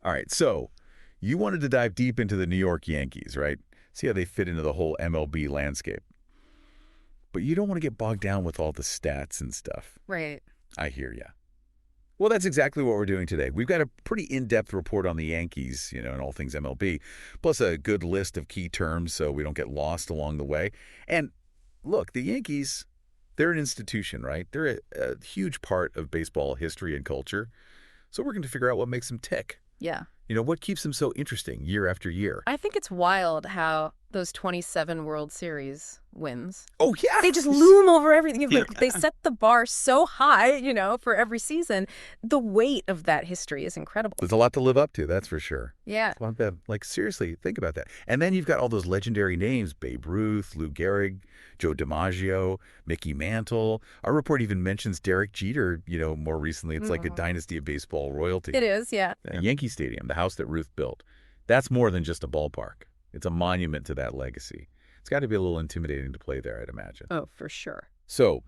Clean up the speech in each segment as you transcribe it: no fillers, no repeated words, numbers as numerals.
All right, so you wanted to dive deep into the New York Yankees, right? See how they fit into the whole MLB landscape. But you don't want to get bogged down with all the stats and stuff. Right. I hear ya. Well, that's exactly what we're doing today. We've got a pretty in-depth report on the Yankees, and all things MLB, plus a good list of key terms so we don't get lost along the way. And look, the Yankees, they're an institution, right? They're a huge part of baseball history and culture. So we're going to figure out what makes them tick. Yeah. What keeps them so interesting year after year? I think it's wild how those 27 World Series wins. Oh, yeah. They just loom over everything. They set the bar so high, for every season. The weight of that history is incredible. There's a lot to live up to, that's for sure. Yeah. Seriously, think about that. And then you've got all those legendary names, Babe Ruth, Lou Gehrig, Joe DiMaggio, Mickey Mantle. Our report even mentions Derek Jeter, more recently. It's like a dynasty of baseball royalty. It is, yeah. Yankee Stadium, the house that Ruth built. That's more than just a ballpark. It's a monument to that legacy. It's got to be a little intimidating to play there, I'd imagine. Oh, for sure. So,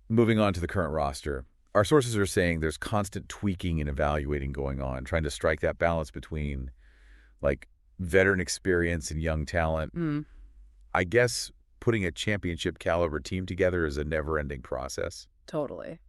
moving on to the current roster, our sources are saying there's constant tweaking and evaluating going on, trying to strike that balance between, veteran experience and young talent. I guess putting a championship-caliber team together is a never-ending process. Totally.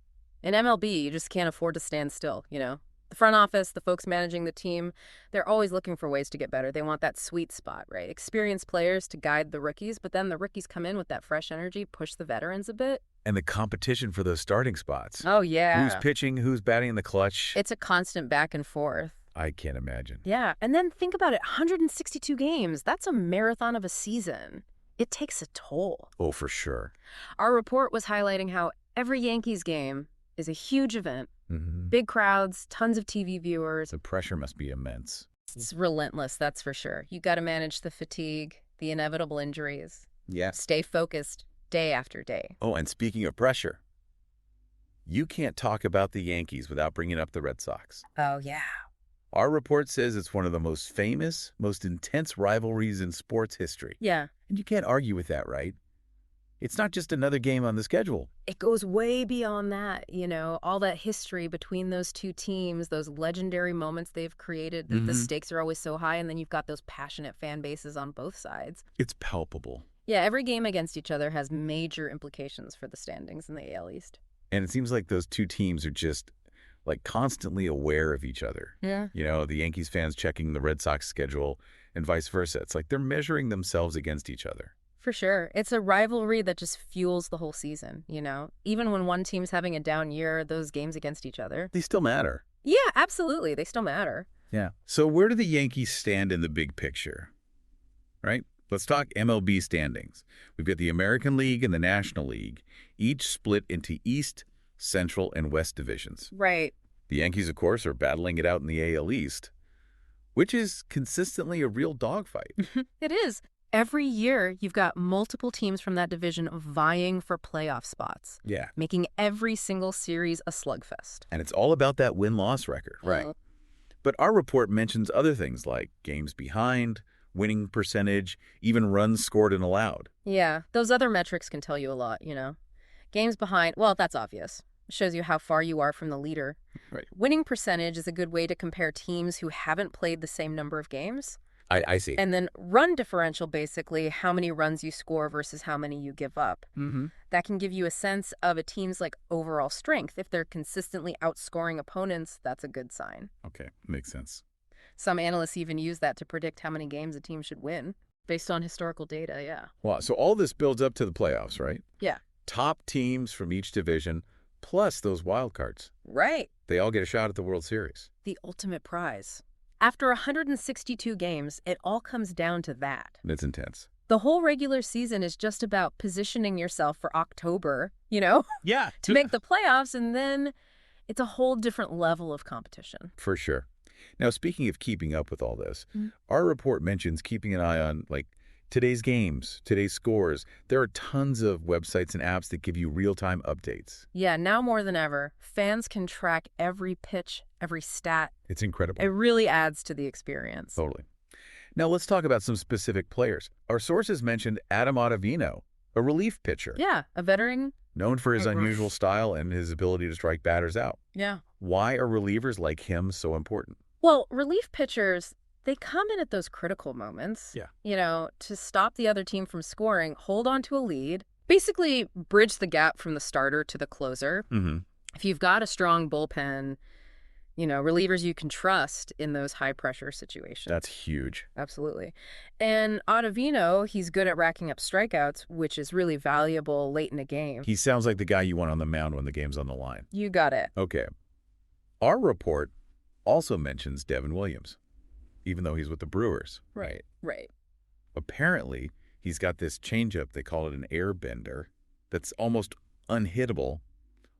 In MLB, you just can't afford to stand still, The front office, the folks managing the team, they're always looking for ways to get better. They want that sweet spot, right? Experienced players to guide the rookies, but then the rookies come in with that fresh energy, push the veterans a bit. And the competition for those starting spots. Oh, yeah. Who's pitching, who's batting in the clutch. It's a constant back and forth. I can't imagine. Yeah, and then think about it, 162 games. That's a marathon of a season. It takes a toll. Oh, for sure. Our report was highlighting how every Yankees game is a huge event. Big crowds, tons of TV viewers. The pressure must be immense. It's relentless, that's for sure. You got to manage the fatigue, the inevitable injuries. Yeah. Stay focused day after day. Oh, and speaking of pressure, you can't talk about the Yankees without bringing up the Red Sox. Oh, yeah. Our report says it's one of the most famous, most intense rivalries in sports history. Yeah. And you can't argue with that, right? It's not just another game on the schedule. It goes way beyond that, all that history between those two teams, those legendary moments they've created, the stakes are always so high, and then you've got those passionate fan bases on both sides. It's palpable. Yeah, every game against each other has major implications for the standings in the AL East. And it seems like those two teams are just, constantly aware of each other. Yeah. The Yankees fans checking the Red Sox schedule and vice versa. It's like they're measuring themselves against each other. For sure. It's a rivalry that just fuels the whole season, Even when one team's having a down year, those games against each other. They still matter. Yeah, absolutely. They still matter. Yeah. So where do the Yankees stand in the big picture? Right? Let's talk MLB standings. We've got the American League and the National League, each split into East, Central, and West divisions. Right. The Yankees, of course, are battling it out in the AL East, which is consistently a real dogfight. It is. Every year, you've got multiple teams from that division vying for playoff spots. Yeah. Making every single series a slugfest. And it's all about that win-loss record. Right. But our report mentions other things like games behind, winning percentage, even runs scored and allowed. Yeah, those other metrics can tell you a lot, Games behind, well, that's obvious. It shows you how far you are from the leader. Right. Winning percentage is a good way to compare teams who haven't played the same number of games. I see. And then run differential, basically, how many runs you score versus how many you give up. That can give you a sense of a team's overall strength. If they're consistently outscoring opponents, that's a good sign. Okay, makes sense. Some analysts even use that to predict how many games a team should win based on historical data, yeah. Wow, so all this builds up to the playoffs, right? Yeah. Top teams from each division, plus those wild cards. Right. They all get a shot at the World Series. The ultimate prize. After 162 games, it all comes down to that. It's intense. The whole regular season is just about positioning yourself for October, Yeah. to make the playoffs, and then it's a whole different level of competition. For sure. Now, speaking of keeping up with all this, our report mentions keeping an eye on, today's games, today's scores. There are tons of websites and apps that give you real-time updates. Yeah, now more than ever, fans can track every pitch, every stat. It's incredible. It really adds to the experience. Totally. Now, let's talk about some specific players. Our sources mentioned Adam Ottavino, a relief pitcher. Yeah, a veteran. Known for his unusual style and his ability to strike batters out. Yeah. Why are relievers like him so important? Well, relief pitchers, they come in at those critical moments, to stop the other team from scoring, hold on to a lead, basically bridge the gap from the starter to the closer. Mm-hmm. If you've got a strong bullpen, relievers you can trust in those high-pressure situations. That's huge. Absolutely. And Ottavino, he's good at racking up strikeouts, which is really valuable late in a game. He sounds like the guy you want on the mound when the game's on the line. You got it. Okay. Our report also mentions Devin Williams, even though he's with the Brewers. Right. Apparently, he's got this changeup, they call it an airbender, that's almost unhittable.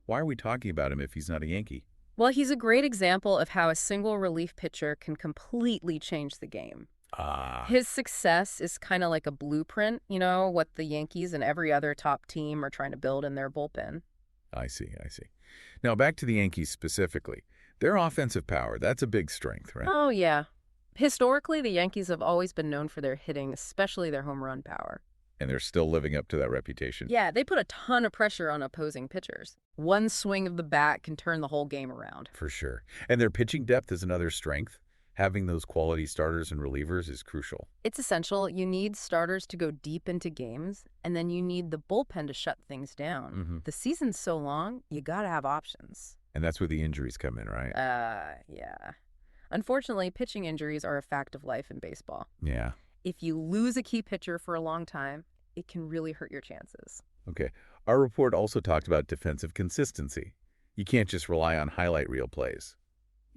Why are we talking about him if he's not a Yankee? Well, he's a great example of how a single relief pitcher can completely change the game. His success is kind of like a blueprint, what the Yankees and every other top team are trying to build in their bullpen. I see. Now, back to the Yankees specifically. Their offensive power, that's a big strength, right? Oh, yeah. Historically, the Yankees have always been known for their hitting, especially their home run power. And they're still living up to that reputation. Yeah, they put a ton of pressure on opposing pitchers. One swing of the bat can turn the whole game around. For sure. And their pitching depth is another strength. Having those quality starters and relievers is crucial. It's essential. You need starters to go deep into games, and then you need the bullpen to shut things down. Mm-hmm. The season's so long, you gotta have options. And that's where the injuries come in, right? Yeah. Unfortunately, pitching injuries are a fact of life in baseball. Yeah. If you lose a key pitcher for a long time, it can really hurt your chances. Okay. Our report also talked about defensive consistency. You can't just rely on highlight reel plays.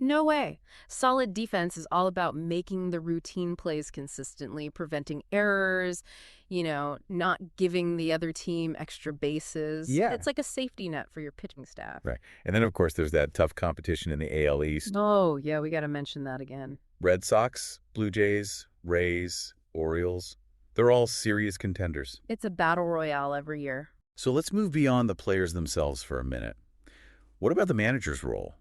No way. Solid defense is all about making the routine plays consistently, preventing errors, not giving the other team extra bases. Yeah. It's like a safety net for your pitching staff. Right. And then, of course, there's that tough competition in the AL East. Oh, yeah, we got to mention that again. Red Sox, Blue Jays, Rays, Orioles. They're all serious contenders. It's a battle royale every year. So let's move beyond the players themselves for a minute. What about the manager's role?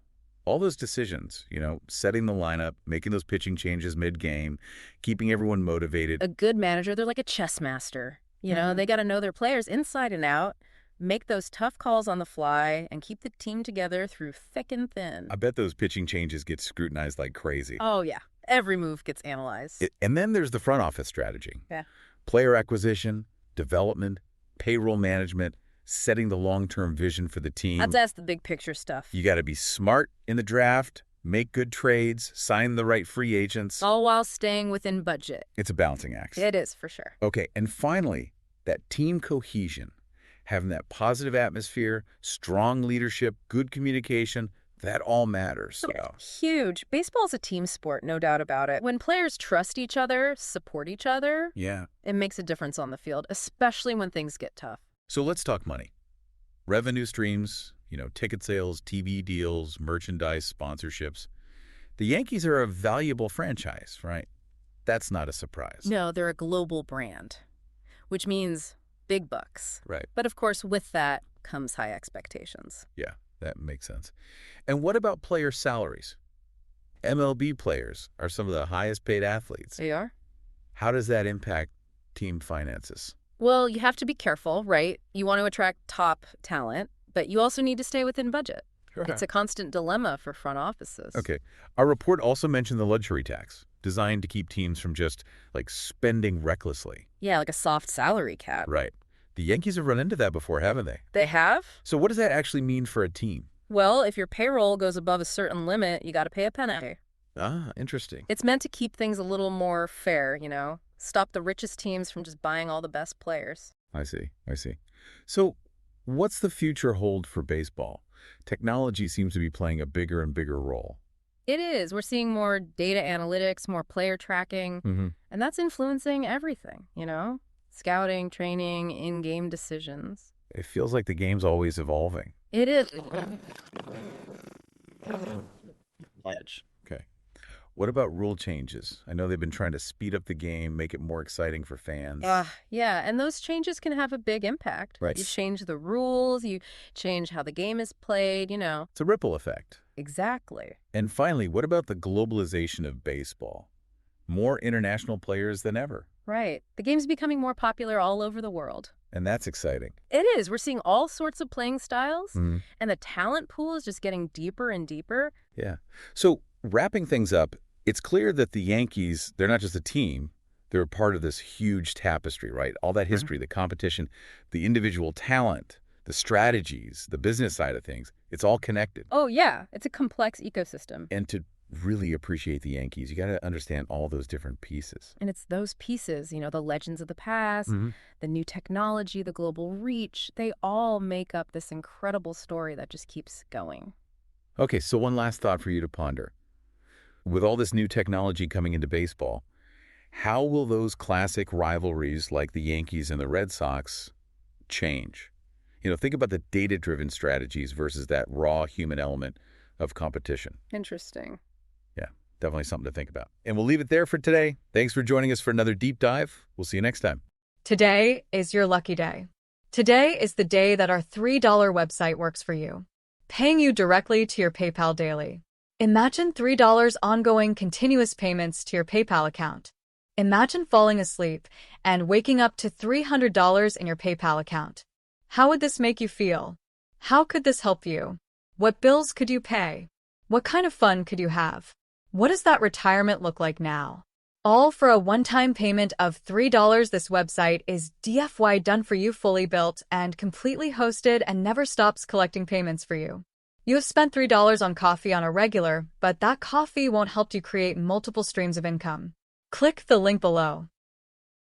All those decisions, setting the lineup, making those pitching changes mid-game, keeping everyone motivated. A good manager, they're like a chess master. They got to know their players inside and out, make those tough calls on the fly, and keep the team together through thick and thin. I bet those pitching changes get scrutinized like crazy. Oh, yeah. Every move gets analyzed. And then there's the front office strategy. Yeah. Player acquisition, development, payroll management, setting the long-term vision for the team. That's the big picture stuff. You got to be smart in the draft, make good trades, sign the right free agents. All while staying within budget. It's a balancing act. It is, for sure. Okay, and finally, that team cohesion, having that positive atmosphere, strong leadership, good communication, that all matters. So. Huge. Baseball's a team sport, no doubt about it. When players trust each other, support each other, it makes a difference on the field, especially when things get tough. So let's talk money. Revenue streams, ticket sales, TV deals, merchandise, sponsorships. The Yankees are a valuable franchise, right? That's not a surprise. No, they're a global brand, which means big bucks. Right. But of course, with that comes high expectations. Yeah, that makes sense. And what about player salaries? MLB players are some of the highest paid athletes. They are? How does that impact team finances? Well, you have to be careful, right? You want to attract top talent, but you also need to stay within budget. Sure. It's a constant dilemma for front offices. Okay. Our report also mentioned the luxury tax, designed to keep teams from just, spending recklessly. Yeah, like a soft salary cap. Right. The Yankees have run into that before, haven't they? They have? So what does that actually mean for a team? Well, if your payroll goes above a certain limit, you got to pay a penalty. Ah, interesting. It's meant to keep things a little more fair, Stop the richest teams from just buying all the best players. I see. So what's the future hold for baseball? Technology seems to be playing a bigger and bigger role. It is. We're seeing more data analytics, more player tracking, and that's influencing everything, Scouting, training, in-game decisions. It feels like the game's always evolving. It is. Okay. What about rule changes? I know they've been trying to speed up the game, make it more exciting for fans. Yeah, and those changes can have a big impact. Right. You change the rules, you change how the game is played, It's a ripple effect. Exactly. And finally, what about the globalization of baseball? More international players than ever. Right. The game's becoming more popular all over the world. And that's exciting. It is. We're seeing all sorts of playing styles, and the talent pool is just getting deeper and deeper. Yeah. So wrapping things up, it's clear that the Yankees, they're not just a team, they're a part of this huge tapestry, right? All that history, the competition, the individual talent, the strategies, the business side of things, it's all connected. Oh, yeah. It's a complex ecosystem. And to really appreciate the Yankees, you got to understand all those different pieces. And it's those pieces, the legends of the past, the new technology, the global reach, they all make up this incredible story that just keeps going. Okay, so one last thought for you to ponder. With all this new technology coming into baseball, how will those classic rivalries like the Yankees and the Red Sox change? Think about the data-driven strategies versus that raw human element of competition. Interesting. Yeah, definitely something to think about. And we'll leave it there for today. Thanks for joining us for another deep dive. We'll see you next time. Today is your lucky day. Today is the day that our $3 website works for you, paying you directly to your PayPal daily. Imagine $3 ongoing continuous payments to your PayPal account. Imagine falling asleep and waking up to $300 in your PayPal account. How would this make you feel? How could this help you? What bills could you pay? What kind of fun could you have? What does that retirement look like now? All for a one-time payment of $3. This website is DFY done for you, fully built and completely hosted, and never stops collecting payments for you. You have spent $3 on coffee on a regular, but that coffee won't help you create multiple streams of income. Click the link below.